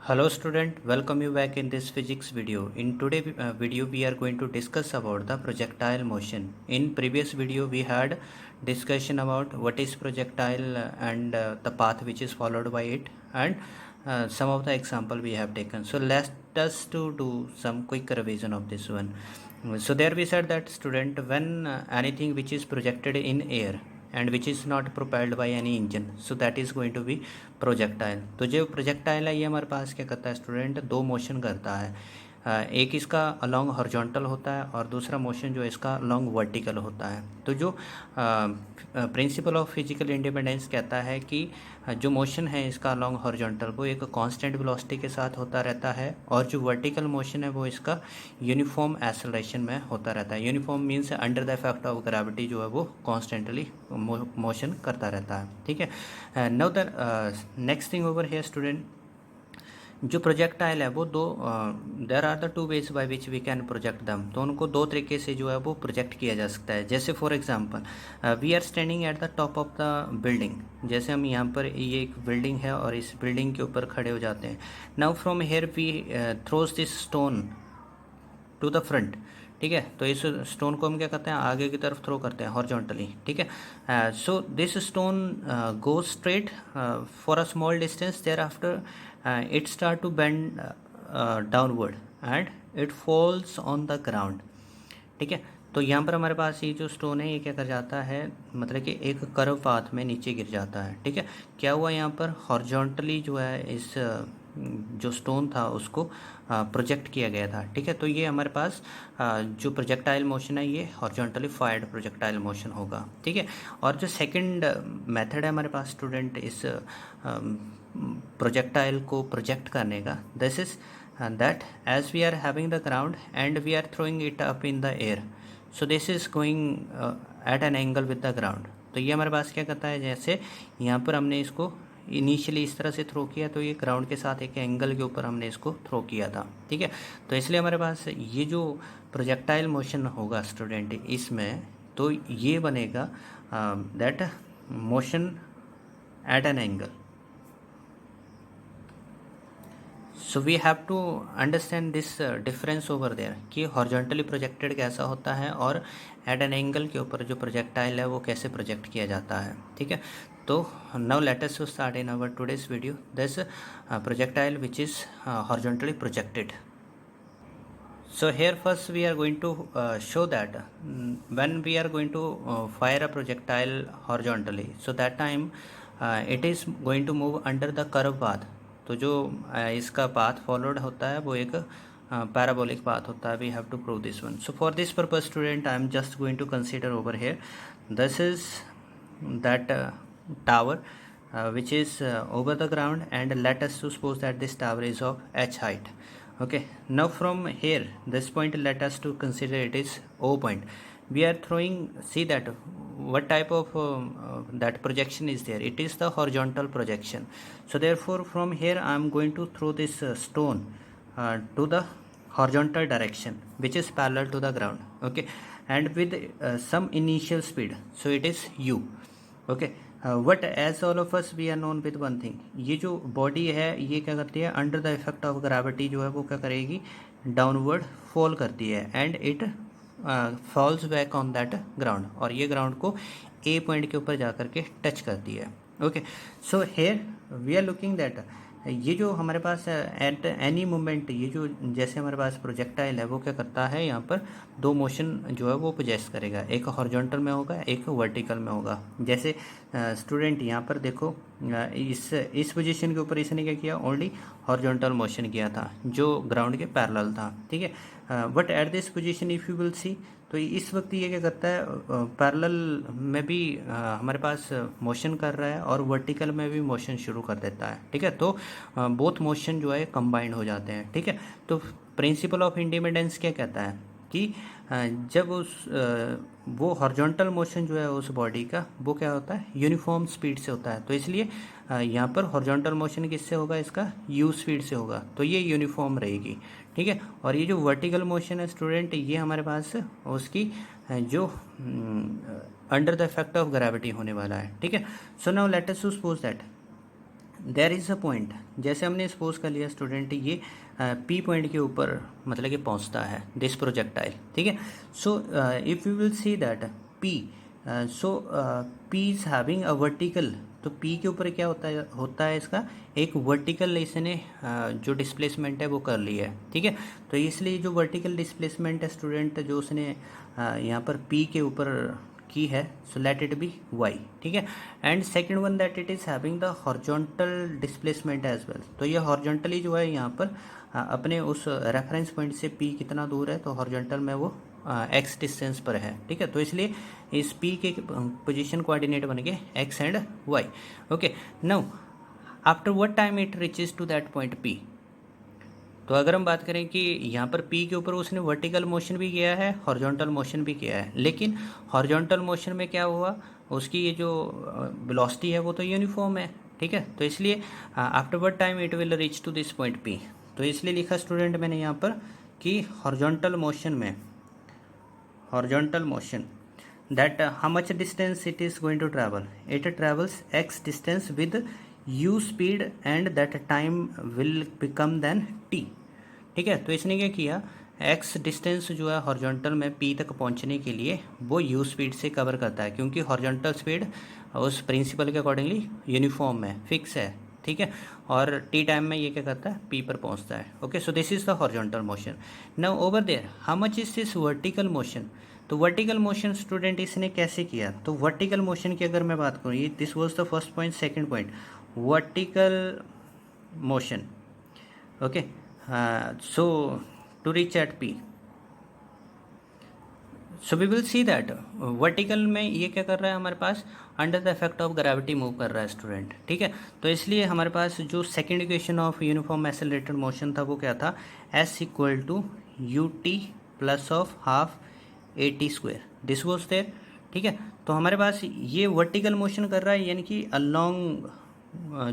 Hello student, welcome you back in this physics video. In today video we are going to discuss about the projectile motion. In previous video we had discussion about what is projectile and the path which is followed by it, and some of the example we have taken. So let us to do some quick revision of this one. So there we said that student, when anything which is projected in air and which is not propelled by any engine, so that is going to be projectile. तो जो projectile है ये हमारे पास क्या करता है student, दो motion करता है। एक इसका अलोंग हॉरिजॉन्टल होता है और दूसरा मोशन जो है इसका अलोंग वर्टिकल होता है। तो जो प्रिंसिपल ऑफ फिजिकल इंडिपेंडेंस कहता है कि जो मोशन है इसका अलोंग हॉरिजॉन्टल वो एक कांस्टेंट वेलोसिटी के साथ होता रहता है, और जो वर्टिकल मोशन है वो इसका यूनिफॉर्म एक्सेलरेशन में होता रहता है। Uniform means under the effect of gravity जो है वो कॉन्स्टेंटली मोशन करता रहता है। ठीक है। Now the next thing over here student, जो प्रोजेक्टाइल है वो दो, there are the two ways by which we can project them. तो उनको दो तरीके से जो है वो प्रोजेक्ट किया जा सकता है। जैसे for example we are standing at the top of the building. जैसे हम यहाँ पर, ये एक बिल्डिंग है और इस बिल्डिंग के ऊपर खड़े हो जाते हैं। Now from here we throws this stone to the front. ठीक है, तो इस स्टोन को हम क्या करते हैं, आगे की तरफ थ्रो करते हैं हॉरिजॉन्टली। ठीक है, so this stone goes straight for a small distance, thereafter it start to bend downward and it falls on the ground। ठीक है, तो यहाँ पर हमारे पास ये जो स्टोन है ये क्या कर जाता है, मतलब कि एक कर्व पाथ में नीचे गिर जाता है। ठीक है, क्या हुआ यहाँ पर हॉरिजॉन्टली जो है इस जो स्टोन था उसको प्रोजेक्ट किया गया था। ठीक है, तो ये हमारे पास जो प्रोजेक्टाइल मोशन है ये हॉरिजॉन्टली फायर्ड प्रोजेक्टाइल मोशन होगा। ठीक है, और जो सेकंड मेथड है हमारे पास स्टूडेंट इस प्रोजेक्टाइल को प्रोजेक्ट करने का, this is that as we are having the ground and we are throwing it up in the air, so this is going at an angle with the ground. तो ये हमारे पास क्या करता है, जैसे यहाँ पर हमने इसको इनिशियली इस तरह से थ्रो किया तो ये ग्राउंड के साथ एक एंगल के ऊपर हमने इसको थ्रो किया था। ठीक है, तो इसलिए हमारे पास ये जो प्रोजेक्टाइल मोशन होगा स्टूडेंट इसमें, तो ये बनेगा that motion at an angle. So we have to understand this difference over there कि हॉरिजॉन्टली प्रोजेक्टेड कैसा होता है और एट एन एंगल के ऊपर जो प्रोजेक्टाइल है वो कैसे प्रोजेक्ट किया जाता है। ठीक है, तो now let us start in our today's video this projectile which is horizontally projected. So here first we are going to show that when we are going to fire a projectile horizontally, so that time it is going to move under the curve path। तो जो इसका path followed होता है वो एक parabolic path होता है। We have to prove this one. So for this purpose student I am just going to consider over here this is that tower which is over the ground, and let us suppose that this tower is of h height। Okay, now from here this point let us to consider it is O point। We are throwing, see that what type of that projection is there, it is the horizontal projection। So therefore from here I am going to throw this stone to the horizontal direction which is parallel to the ground। Okay, and with some initial speed, so it is u। Okay, what as all of us we are known with one thing, ये जो body है ये क्या करती है, under the effect of gravity जो है वो क्या करेगी, डाउनवर्ड फॉल करती है, and it falls back on that ground, और ये ग्राउंड को ए पॉइंट के ऊपर जा कर के टच करती है। Okay, so here we are looking that ये जो हमारे पास एट एनी मोमेंट, ये जो जैसे हमारे पास प्रोजेक्टाइल है वो क्या करता है, यहाँ पर दो मोशन जो है वो पोजेस करेगा, एक हॉरिजॉन्टल में होगा एक वर्टिकल में होगा। जैसे स्टूडेंट यहाँ पर देखो, इस पोजीशन के ऊपर इसने क्या किया, ओनली हॉरिजॉन्टल मोशन किया था जो ग्राउंड के पैरेलल था। ठीक है, but at this position if you will see, तो इस वक्त ये क्या करता है, पैरेलल में भी हमारे पास मोशन कर रहा है और वर्टिकल में भी मोशन शुरू कर देता है। ठीक है, तो बोथ मोशन जो है कंबाइंड हो जाते हैं। ठीक है, तो प्रिंसिपल ऑफ इंडिपेंडेंस क्या कहता है कि जब उस वो हॉरिजॉन्टल मोशन जो है उस बॉडी का वो क्या होता है, यूनिफॉर्म स्पीड से होता है। तो इसलिए यहाँ पर हॉरिजॉन्टल मोशन किससे होगा, इसका u स्पीड से होगा, तो ये यूनिफॉर्म रहेगी। ठीक है, और ये जो वर्टिकल मोशन है स्टूडेंट ये हमारे पास उसकी जो under the effect of gravity होने वाला है। ठीक है, so now let us suppose that there is a point, जैसे हमने सपोज कर लिया स्टूडेंट ये पी पॉइंट के ऊपर मतलब कि पहुंचता है दिस प्रोजेक्टाइल, ठीक है। So if you will see that P, so P is having a vertical, तो पी के ऊपर क्या होता है इसका एक वर्टिकल इसने जो डिस्प्लेसमेंट है वो कर लिया है, ठीक है। तो इसलिए जो वर्टिकल डिस्प्लेसमेंट है स्टूडेंट जो उसने यहाँ पर पी के ऊपर की है, so let it be Y, ठीक है। And second one that it is having the horizontal displacement as well, तो ये हॉरिजॉन्टली जो है यहाँ पर अपने उस रेफरेंस पॉइंट से पी कितना दूर है, तो हॉरिजॉन्टल में वो एक्स डिस्टेंस पर है, ठीक है। तो इसलिए इस पी के पोजीशन कोऑर्डिनेट बन गए X and Y. Okay, now after what time it reaches to that point P, तो अगर हम बात करें कि यहाँ पर पी के ऊपर उसने वर्टिकल मोशन भी किया है, हॉरिजॉन्टल मोशन भी किया है, लेकिन हॉरिजॉन्टल मोशन में क्या हुआ, उसकी ये जो वेलोसिटी है वो तो यूनिफॉर्म है, ठीक है। तो इसलिए after what time it will reach to this point P, तो इसलिए लिखा स्टूडेंट मैंने यहाँ पर कि हॉरिजॉन्टल मोशन में, horizontal motion that how much distance it is going to travel, it travels x distance with u speed and that time will become then t, ठीक है। तो इसने क्या किया, x डिस्टेंस जो है हॉरिजॉन्टल में p तक पहुंचने के लिए वो u स्पीड से कवर करता है, क्योंकि हॉरिजॉन्टल स्पीड उस प्रिंसिपल के अकॉर्डिंगली यूनिफॉर्म है, फिक्स है, ठीक है। और t टाइम में ये क्या करता है, p पर पहुंचता है। Okay, so this is the horizontal motion. Now over there how much is this vertical motion, तो वर्टिकल मोशन स्टूडेंट इसने कैसे किया, तो वर्टिकल मोशन की अगर मैं बात करूँ, ये this was the first point, second point vertical motion. Okay, so to reach at P, so we will see that vertical में ये क्या कर रहा है हमारे पास, under the effect of gravity move कर रहा है स्टूडेंट, ठीक है। तो इसलिए हमारे पास जो second equation of uniform accelerated motion था वो क्या था, S equal to U T plus of half A T square, this was there, ठीक है। तो हमारे पास ये वर्टिकल मोशन कर रहा है, यानी कि अलोंग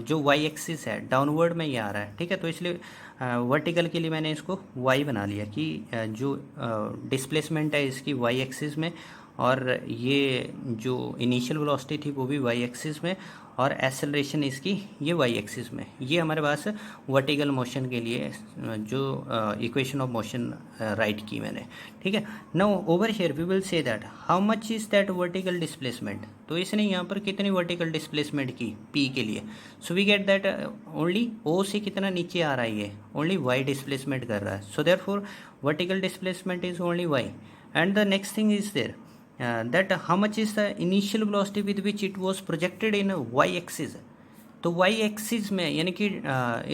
जो वाई एक्सिस है डाउनवर्ड में ये आ रहा है, ठीक है। तो इसलिए वर्टिकल के लिए मैंने इसको वाई बना लिया कि जो डिस्प्लेसमेंट है इसकी वाई एक्सिस में, और ये जो इनिशियल वेलोसिटी थी वो भी वाई एक्सिस में, और एक्सेलरेशन इसकी ये वाई एक्सिस में। ये हमारे पास वर्टिकल मोशन के लिए जो इक्वेशन ऑफ मोशन राइट की मैंने, ठीक है। Now over here we will say that how much is that vertical displacement, तो इसने यहाँ पर कितनी वर्टिकल डिस्प्लेसमेंट की पी के लिए, so we get that only O से कितना नीचे आ रहा है, ये ओनली वाई डिस्प्लेसमेंट कर रहा है, so therefore vertical displacement is only Y. And the next thing is there that how much is the initial velocity with which it was projected in y axis, तो y axis में यानी कि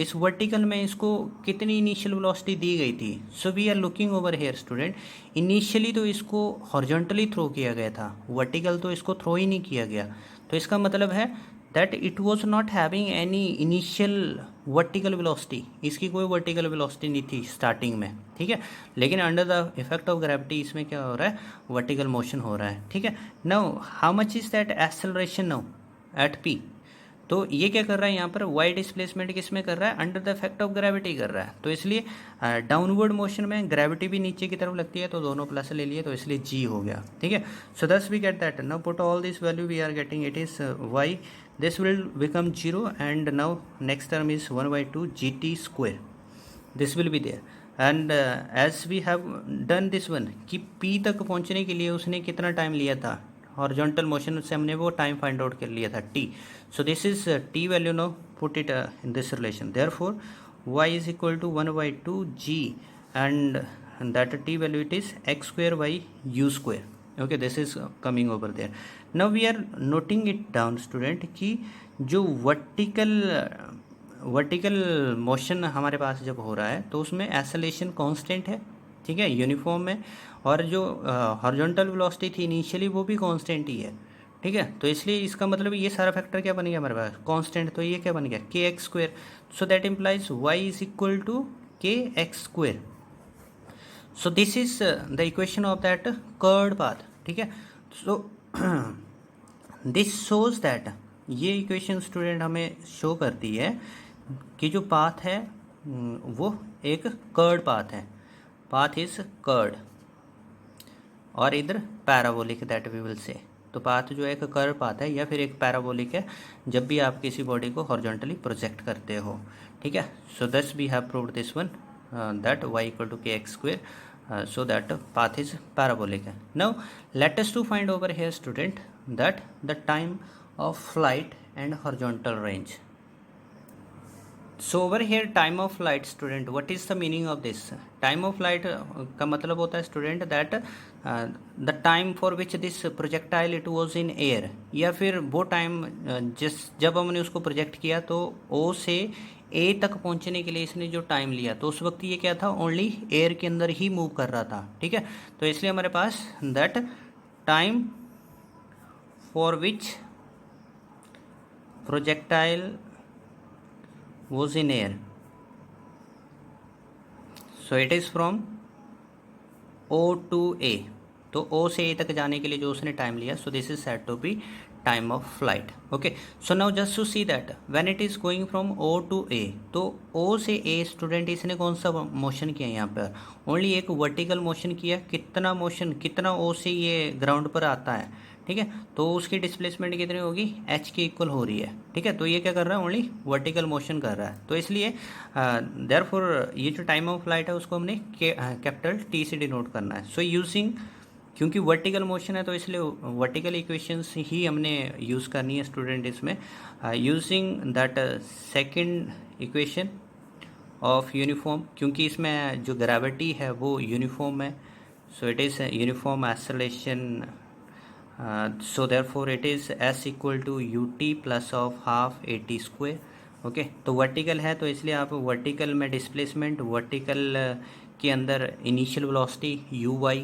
इस vertical में इसको कितनी initial velocity दी गई थी, so we are looking over here student, initially तो इसको हॉरिजॉन्टली थ्रो किया गया था, वर्टिकल तो इसको थ्रो ही नहीं किया गया, तो इसका मतलब है that it was not having any initial vertical velocity, इसकी कोई वर्टिकल वेलोसिटी नहीं थी स्टार्टिंग में, ठीक है। लेकिन under the effect of gravity इसमें क्या हो रहा है, वर्टिकल मोशन हो रहा है, ठीक है। Now how much is that acceleration now at P, तो ये क्या कर रहा है यहाँ पर वाई डिस्प्लेसमेंट किस में कर रहा है, under the effect of gravity कर रहा है, तो इसलिए डाउनवर्ड मोशन में ग्रेविटी भी नीचे की तरफ लगती है, तो दोनों प्लस ले लिए, तो इसलिए जी हो गया, ठीक है। सो दस we get that, now put all this value we are getting, it is Y, this will become 0 and now next term is 1 by 2 gt square, this will be there। and as we have done this one कि p तक पहुंचने के लिए उसने कितना time लिया था, horizontal motion से हमने वो टाइम फाइंड आउट कर लिया था t, so this is t value, now put it in this relation, therefore y is equal to 1 by 2 g and that t value it is x square by u square। Okay, this is coming over there. Now we are noting it down student कि जो vertical motion हमारे पास जब हो रहा है तो उसमें acceleration constant है, ठीक है, यूनिफॉर्म है, और जो हॉरिजॉन्टल वेलोसिटी थी इनिशियली वो भी कांस्टेंट ही है, ठीक है। तो इसलिए इसका मतलब ये सारा फैक्टर क्या बन गया हमारे पास कांस्टेंट, तो ये क्या बन गया K X square, so that implies Y is equal to K X square. So this is the equation of that curved path, ठीक है। सो दिस शोज दैट, ये इक्वेशन स्टूडेंट हमें शो करती है कि जो पाथ है वो एक कर्व्ड पाथ है, पाथ इज कर्व्ड, और इधर पैराबोलिक दैट वी विल से, तो तो पाथ जो है एक कर्व पाथ है या फिर एक पैराबोलिक है जब भी आप किसी बॉडी को हॉरिजॉन्टली प्रोजेक्ट करते हो, ठीक है। सो दस we have proved this one that y equal to K X square, so that path is parabolic है। Now let us to find over here student that the time of flight and horizontal range. So over here time of flight student, what is the meaning of this? Time of flight का मतलब होता है student that the time for which this projectile it was in air, या फिर वो time जब हमने उसको प्रोजेक्ट किया तो ओ से ए तक पहुंचने के लिए इसने जो टाइम लिया, तो उस वक्त ये क्या था, ओनली एयर के अंदर ही मूव कर रहा था, ठीक है। तो इसलिए हमारे पास that time for which projectile was in air, so it is from O to A, तो O से A तक जाने के लिए जो उसने टाइम लिया, so this is said to be time of flight, okay। so now just to see that when it is going from O to A, तो O से A स्टूडेंट इसने कौन सा मोशन किया यहाँ पर, ओनली एक वर्टिकल मोशन किया। कितना मोशन, कितना O से ये ग्राउंड पर आता है, ठीक है, तो उसकी डिस्प्लेसमेंट कितनी होगी, h के इक्वल हो रही है, ठीक है। तो ये क्या कर रहा है, ओनली वर्टिकल मोशन कर रहा है, तो इसलिए देयरफॉर ये जो टाइम ऑफ फ्लाइट है उसको हमने कैपिटल T से डिनोट करना है। सो यूजिंग, क्योंकि वर्टिकल मोशन है तो इसलिए वर्टिकल इक्वेशंस ही हमने यूज़ करनी है स्टूडेंट इसमें, using that second equation of uniform, क्योंकि इसमें जो ग्रेविटी है वो यूनिफॉर्म है, सो it is uniform acceleration, so therefore it is s equal to ut plus of half at square, okay. तो वर्टिकल है तो इसलिए आप वर्टिकल में डिस्प्लेसमेंट, वर्टिकल के अंदर इनिशियल वेलोसिटी u y,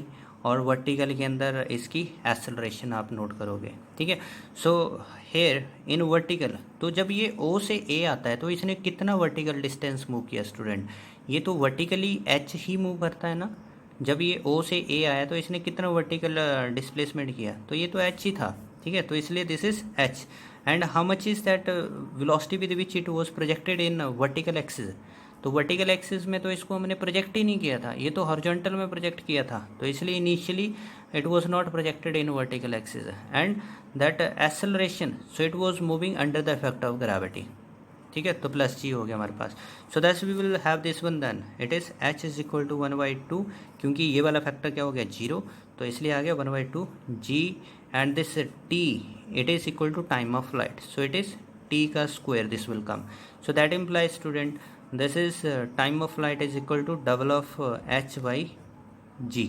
और वर्टिकल के अंदर इसकी एक्सेलरेशन आप नोट करोगे, ठीक है। सो हेयर इन वर्टिकल, तो जब ये O से A आता है तो इसने कितना वर्टिकल डिस्टेंस मूव किया स्टूडेंट, ये तो वर्टिकली h ही मूव करता है ना। जब ये O से A आया तो इसने कितना वर्टिकल डिस्प्लेसमेंट किया, तो ये तो h ही था, ठीक है। तो इसलिए this is h, and how much is that velocity with which it was projected in vertical axis, तो वर्टिकल एक्सिस में तो इसको हमने प्रोजेक्ट ही नहीं किया था, ये तो हॉरिजॉन्टल में प्रोजेक्ट किया था, तो इसलिए initially it was not projected in vertical axis, and that acceleration, so it was moving under the effect of gravity, ठीक है। तो प्लस जी हो गया हमारे पास। So that's we will have this one, then it is h is equal to 1/2, क्योंकि ये वाला फैक्टर क्या हो गया, 0, तो इसलिए आ गया 1/2 g, and this t it is equal to time of flight, so it is t का square this will come, so that implies student this is time of flight is equal to double of h by g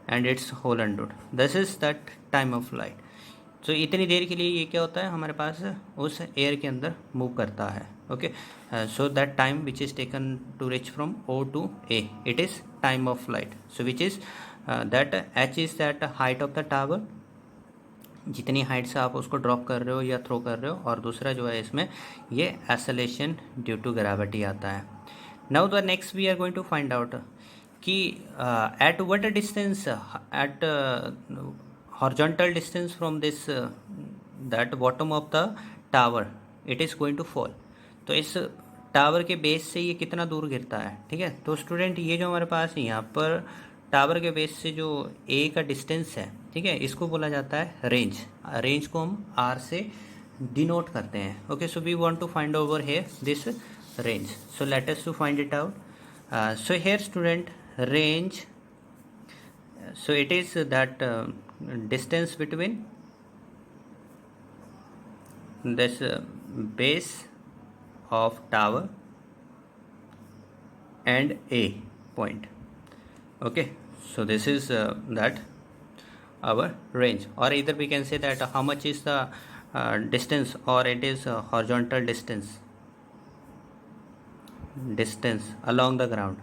and it's whole under, this is that time of flight. तो इतनी देर के लिए ये क्या होता है हमारे पास, उस एयर के अंदर मूव करता है, okay. So that time which is taken to reach from O to A, it is time of flight, so which is that h is that height of the tower, जितनी height से आप उसको drop कर रहे हो या throw कर रहे हो, और दूसरा जो है इसमें ये एक्सेलरेशन ड्यू टू ग्रेविटी आता है। Now the next we are going to find out कि at what distance, at horizontal distance from this that bottom of the tower it is going to fall, तो इस tower के base से ये कितना दूर गिरता है, ठीक है। तो स्टूडेंट ये जो हमारे पास यहाँ पर टावर के बेस से जो A का डिस्टेंस है, ठीक है, इसको बोला जाता है रेंज, रेंज को हम R से डिनोट करते हैं, okay. So we want to find over here this range, so let us to find it out. So here student range, so it is that distance between this base of tower and A point, okay। so this is that our range, or either we can say that how much is the distance, or it is horizontal distance along the ground,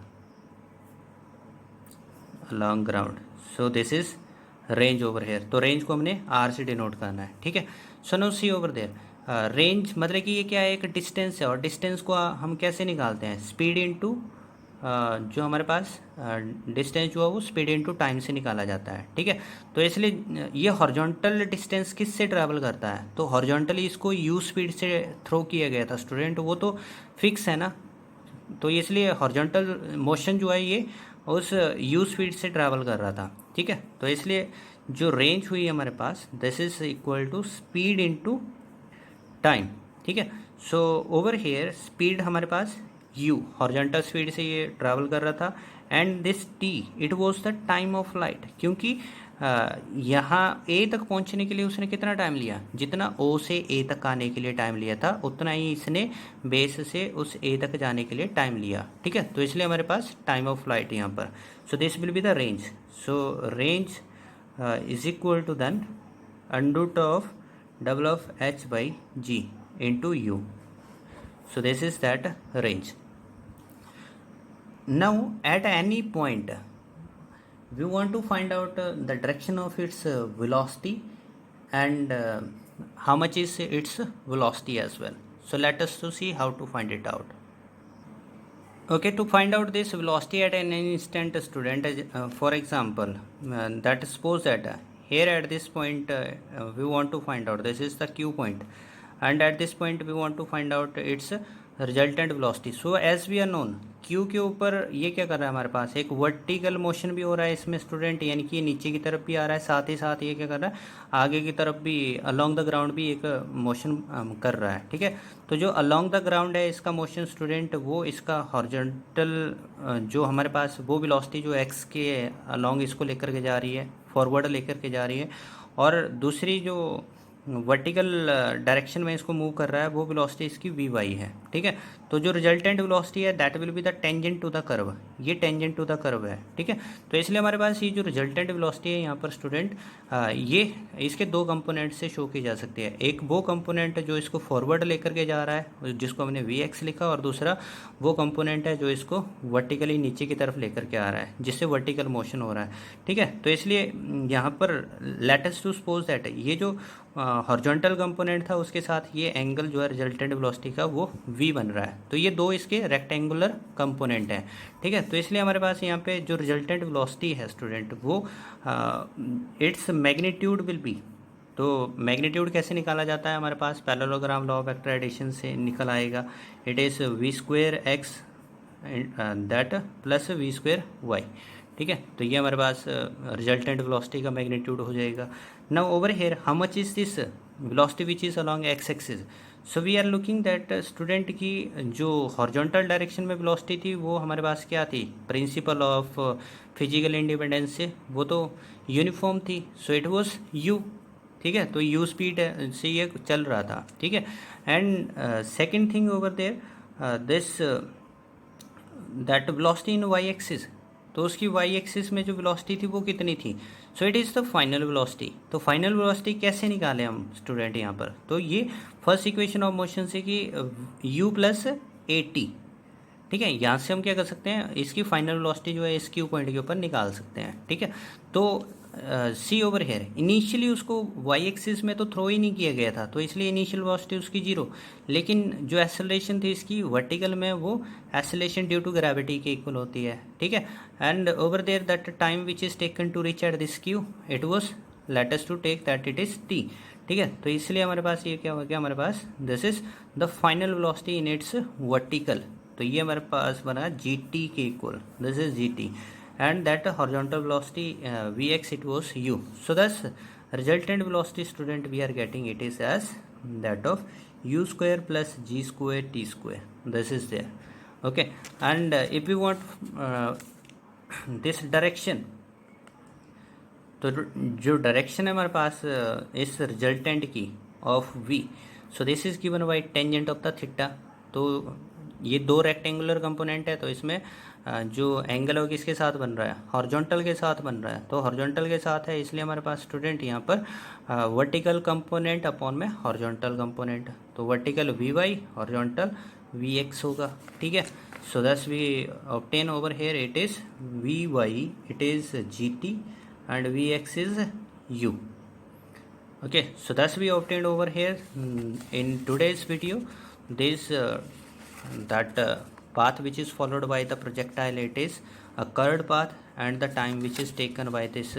so this is range over here, तो range को हमने R से denote करना है, ठीक है। So no see over there, range मतलब कि ये क्या है, एक डिस्टेंस है, और डिस्टेंस को हम कैसे निकालते हैं, स्पीड इनटू जो हमारे पास डिस्टेंस जो है वो स्पीड इनटू टाइम से निकाला जाता है, ठीक है। तो इसलिए ये हॉरिजॉन्टल डिस्टेंस किस से ट्रैवल करता है, तो हॉरिजॉन्टली इसको u स्पीड से थ्रो किया गया था स्टूडेंट, वो तो फिक्स है ना, तो इसलिए हॉरिजॉन्टल मोशन जो है ये उस u स्पीड से ट्रैवल कर रहा था, ठीक है। तो इसलिए जो रेंज हुई हमारे पास, this is equal to speed into time, ठीक है। सो ओवर हेयर स्पीड हमारे पास u हॉरिजॉन्टल स्पीड से ये ट्रैवल कर रहा था, and this t it was the time of light, क्योंकि यहाँ a तक पहुँचने के लिए उसने कितना टाइम लिया, जितना o से a तक आने के लिए टाइम लिया था उतना ही इसने बेस से उस a तक जाने के लिए टाइम लिया, ठीक है। तो इसलिए हमारे पास टाइम ऑफ लाइट यहाँ पर, so this will be the range. So range is equal to then under of double of h by g into u. So this is that range. Now at any point we want to find out the direction of its velocity and how much is its velocity as well. So let us to see how to find it out. Okay, to find out this velocity at an instant, student, for example, that suppose that here at this point we want to find out, this is the q point, and at this point we want to find out its resultant velocity. So as we are known, q के ऊपर ये क्या कर रहा है, हमारे पास एक vertical motion भी हो रहा है इसमें स्टूडेंट, यानी कि नीचे की तरफ भी आ रहा है, साथ ही साथ ये क्या कर रहा है, आगे की तरफ भी अलोंग द ग्राउंड भी एक मोशन कर रहा है, ठीक है। तो जो अलोंग द ग्राउंड है इसका मोशन स्टूडेंट, वो इसका हॉरिजॉन्टल जो हमारे पास वो वेलोसिटी जो x के अलोंग इसको लेकर के जा रही है, फॉरवर्ड लेकर के जा रही है, और दूसरी जो वर्टिकल डायरेक्शन में इसको मूव कर रहा है वो वेलोसिटी इसकी वी वाई है, ठीक है। तो जो रिजल्टेंट वेलोसिटी है that will be the tangent to the curve, ये टेंजेंट टू द कर्व है, ठीक है। तो इसलिए हमारे पास ये जो रिजल्टेंट वेलोसिटी है यहाँ पर स्टूडेंट, ये इसके दो कंपोनेंट से शो की जा सकती है। एक वो कंपोनेंट जो इसको फॉरवर्ड लेकर के जा रहा है जिसको हमने वी एक्स लिखा, और दूसरा वो कंपोनेंट है जो इसको वर्टिकली नीचे की तरफ लेकर के आ रहा है, जिससे वर्टिकल मोशन हो रहा है, ठीक है। तो इसलिए यहाँ पर let us to suppose that ये जो हॉरिजॉन्टल कंपोनेंट था उसके साथ ये एंगल जो है रिजल्टेंट वेलोसिटी का वो v बन रहा है, तो ये दो इसके रेक्टेंगुलर कंपोनेंट हैं, ठीक है। तो इसलिए हमारे पास यहाँ पे जो रिजल्टेंट वेलोसिटी है स्टूडेंट, वो इट्स मैग्नीट्यूड विल बी, तो मैग्नीट्यूड कैसे निकाला जाता है, हमारे पास parallelogram law of vector addition से निकल आएगा। It is V square X that plus V square Y, ठीक है। तो ये हमारे पास रिजल्टेंट वेलोसिटी का मैग्नीट्यूड हो जाएगा। Now over here how much is this velocity which is along X axis, so we are looking that student की जो हॉरिजॉन्टल डायरेक्शन में वेलोसिटी थी वो हमारे पास क्या थी, प्रिंसिपल ऑफ फिजिकल इंडिपेंडेंस से वो तो यूनिफॉर्म थी, सो इट वाज यू, ठीक है। तो यू स्पीड से ये चल रहा था, ठीक है। And second thing over there this that velocity in Y axis, तो उसकी वाई एक्सिस में जो वेलोसिटी थी वो कितनी थी, सो it is the final velocity. तो फाइनल वेलोसिटी कैसे निकालें हम स्टूडेंट यहाँ पर, तो ये फर्स्ट इक्वेशन ऑफ मोशन से कि u प्लस ए टी, ठीक है, यहाँ से हम क्या कर सकते हैं, इसकी फाइनल वेलोसिटी जो है इस क्यू पॉइंट के ऊपर निकाल सकते हैं, ठीक है। तो सी ओवर हेयर इनिशियली उसको वाई एक्सिस में तो थ्रो ही नहीं किया गया था, तो इसलिए इनिशियल वेलोसिटी उसकी जीरो, लेकिन जो एक्सेलरेशन थी इसकी वर्टिकल में वो एक्सेलरेशन ड्यू टू ग्रेविटी के इक्वल होती है, ठीक है। And over there that time which is taken to reach at this Q, it was let us to take that it is T, ठीक है। तो इसलिए हमारे पास ये क्या हो गया, हमारे पास this is the final velocity in its vertical, तो ये हमारे पास बना जी टी के equal, this is G T, and that horizontal velocity vx it was u. So thus resultant velocity student we are getting it is as that of u square plus g square t square, this is there, okay. And if we want this direction, तो जो direction है हमारे पास इस resultant की of v, so this is given by tangent of the theta. तो ये दो rectangular component है, तो इसमें जो एंगल है किसके साथ बन रहा है, हॉरिजॉन्टल के साथ बन रहा है, तो हॉरिजॉन्टल के साथ है इसलिए हमारे पास स्टूडेंट यहाँ पर वर्टिकल कंपोनेंट अपॉन में हॉरिजॉन्टल कंपोनेंट, तो vertical V Y, horizontal V X होगा, ठीक है। सो दस we obtain over here it is V Y, it is G T, and vx is u, okay. So thus we obtained over here in today's video this that path which is followed by the projectile, it is a curved path, and the time which is taken by this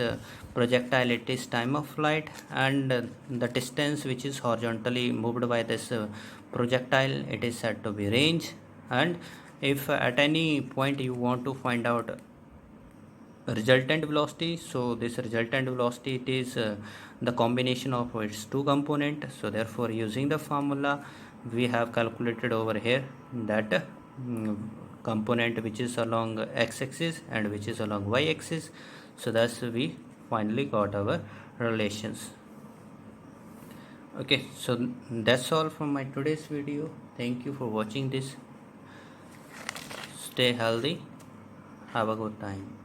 projectile, it is time of flight, and the distance which is horizontally moved by this projectile, it is said to be range. And if at any point you want to find out resultant velocity. So this resultant velocity, it is the combination of its two component. So therefore using the formula we have calculated over here that component which is along x-axis and which is along y-axis. So thus we finally got our relations. Okay, so that's all from my today's video. Thank you for watching this. Stay healthy, have a good time.